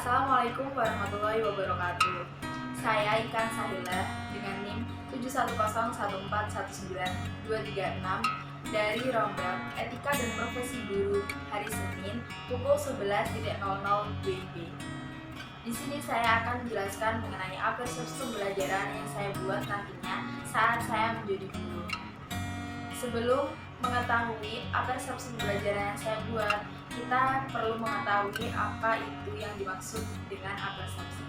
Assalamualaikum warahmatullahi wabarakatuh. Saya Ikan Sahila dengan NIM 71014192336 dari Rombak Etika dan Profesi Guru hari Senin pukul 11.00 WIB. Di sini saya akan menjelaskan mengenai persepsi pembelajaran yang saya buat nantinya saat saya menjadi guru. Sebelum mengetahui persepsi pembelajaran yang saya buat, kita perlu mengetahui apa itu yang dimaksud dengan persepsi.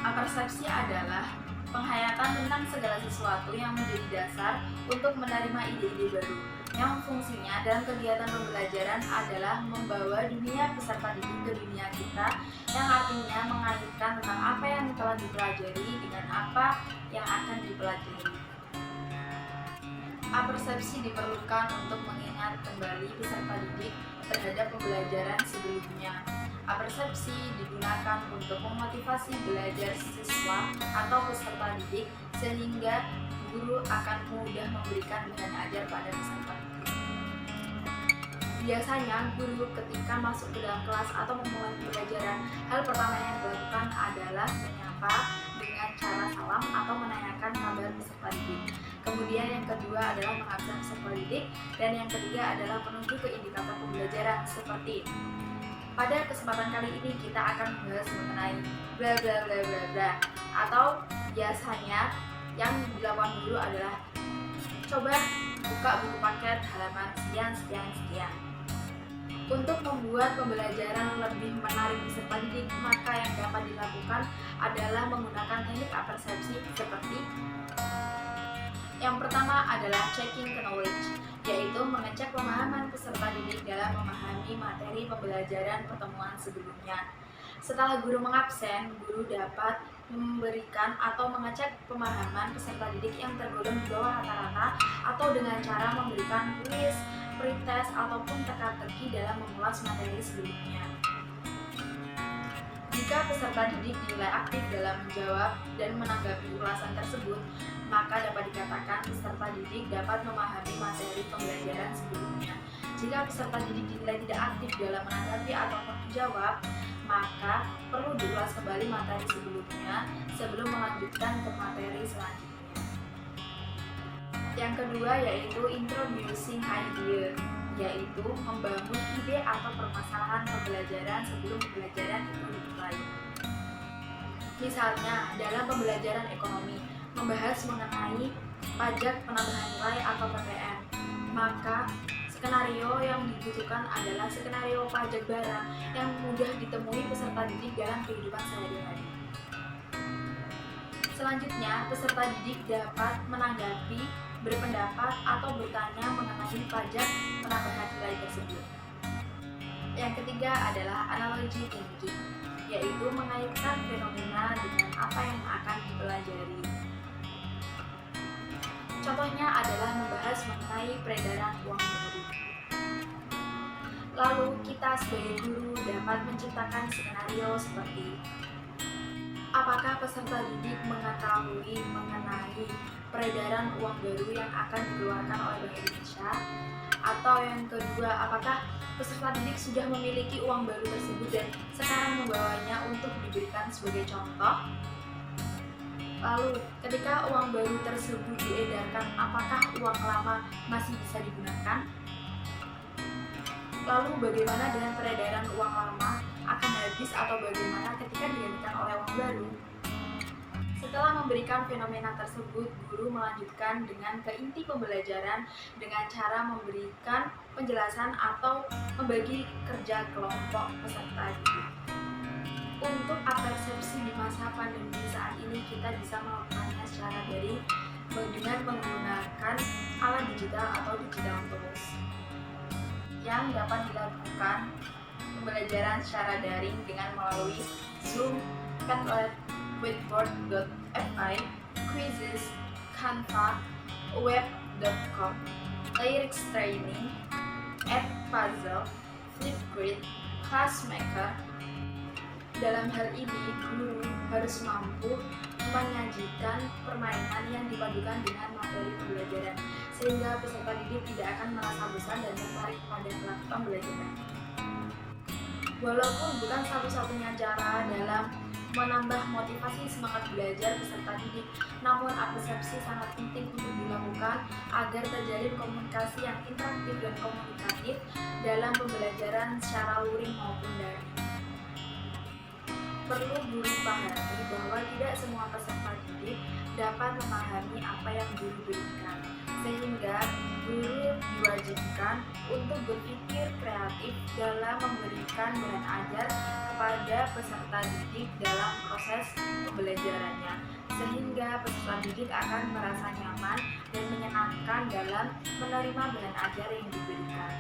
Persepsi adalah penghayatan tentang segala sesuatu yang menjadi dasar untuk menerima ide-ide baru, yang fungsinya dalam kegiatan pembelajaran adalah membawa dunia peserta didik ke dunia kita, yang artinya mengaitkan tentang apa yang telah dipelajari dengan apa yang akan dipelajari. Persepsi diperlukan untuk mengingat kembali peserta didik terhadap pembelajaran sebelumnya. Persepsi digunakan untuk memotivasi belajar siswa atau peserta didik sehingga guru akan mudah memberikan bahan ajar pada peserta didik. Biasanya guru ketika masuk ke dalam kelas atau memulai pembelajaran, hal pertama yang dilakukan adalah menyapa dengan cara salam atau menanyakan kabar peserta didik. Kemudian yang kedua adalah mengabsen peserta didik, dan yang ketiga adalah menuju ke indikator pembelajaran seperti pada kesempatan kali ini kita akan membahas mengenai bla bla bla bla bla, atau biasanya yang dilakukan dulu adalah coba buka buku paket halaman sekian sekian sekian. Untuk membuat pembelajaran lebih menarik peserta didik, maka yang dapat dilakukan adalah menggunakan teknik persepsi seperti yang pertama adalah checking knowledge, yaitu mengecek pemahaman peserta didik dalam memahami materi pembelajaran pertemuan sebelumnya. Setelah guru mengabsen, guru dapat memberikan atau mengecek pemahaman peserta didik yang tergolong di bawah rata-rata atau dengan cara memberikan kuis, pretest, ataupun teka-teki dalam mengulas materi sebelumnya. Jika peserta didik dinilai aktif dalam menjawab dan menanggapi ulasan tersebut, maka dapat dikatakan peserta didik dapat memahami materi pembelajaran sebelumnya. Jika peserta didik dinilai tidak aktif dalam menanggapi atau menjawab, maka perlu diulas kembali materi sebelumnya sebelum melanjutkan ke materi selanjutnya. Yang kedua yaitu introducing idea, yaitu membangun ide atau permasalahan pembelajaran sebelum pembelajaran itu dimulai. Misalnya dalam pembelajaran ekonomi, membahas mengenai pajak penambahan nilai atau PPN, maka skenario yang dibutuhkan adalah skenario pajak barang yang mudah ditemui peserta didik dalam kehidupan sehari-hari. Selanjutnya, peserta didik dapat menanggapi, berpendapat, atau bertanya mengenai pajak penambahan nilai tersebut. Yang ketiga adalah analogy thinking, yaitu mengaitkan fenomena dengan apa yang akan dipelajari. Contohnya adalah membahas mengenai peredaran uang baru. Lalu kita sebagai guru dapat menciptakan skenario seperti apakah peserta didik mengetahui mengenai peredaran uang baru yang akan dikeluarkan oleh Bank Indonesia? Atau yang kedua, apakah peserta didik sudah memiliki uang baru tersebut dan sekarang membawanya untuk diberikan sebagai contoh? Lalu, ketika uang baru tersebut diedarkan, apakah uang lama masih bisa digunakan? Lalu, bagaimana dengan peredaran uang lama akan habis atau bagaimana ketika digantikan oleh uang baru? Setelah memberikan fenomena tersebut, guru melanjutkan dengan ke inti pembelajaran dengan cara memberikan penjelasan atau membagi kerja kelompok peserta didik. Untuk persepsi di masa pandemi saat ini, kita bisa melakukannya secara daring dengan menggunakan alat digital atau digital tools. Yang dapat dilakukan pembelajaran secara daring dengan melalui Zoom, Padlet, Whiteboard.fi, Quizzes, Canva, Web.com, Lyrics Training, Edpuzzle, Flipgrid, Classmaker. Dalam hal ini, guru harus mampu menyajikan permainan yang dipadukan dengan materi pembelajaran, sehingga peserta didik tidak akan merasa bosan dan tertarik pada melakukan pembelajaran. Walaupun bukan satu-satunya cara dalam menambah motivasi semangat belajar peserta didik, namun persepsi sangat penting untuk dilakukan agar terjalin komunikasi yang interaktif dan komunikatif dalam pembelajaran secara luring maupun daring. Perlu guru pahami bahwa tidak semua peserta didik dapat memahami apa yang guru berikan, sehingga guru diwajibkan untuk berpikir kreatif dalam memberikan bahan ajar kepada peserta didik dalam proses pembelajarannya, sehingga peserta didik akan merasa nyaman dan menyenangkan dalam menerima bahan ajar yang diberikan.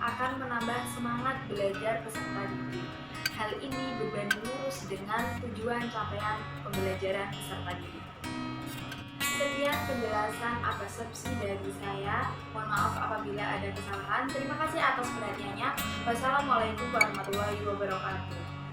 Akan menambah semangat belajar peserta didik. Hal ini berbanding lurus dengan tujuan capaian pembelajaran peserta didik. Sekian penjelasan persepsi dari saya. Mohon maaf apabila ada kesalahan. Terima kasih atas perhatiannya. Wassalamualaikum warahmatullahi wabarakatuh.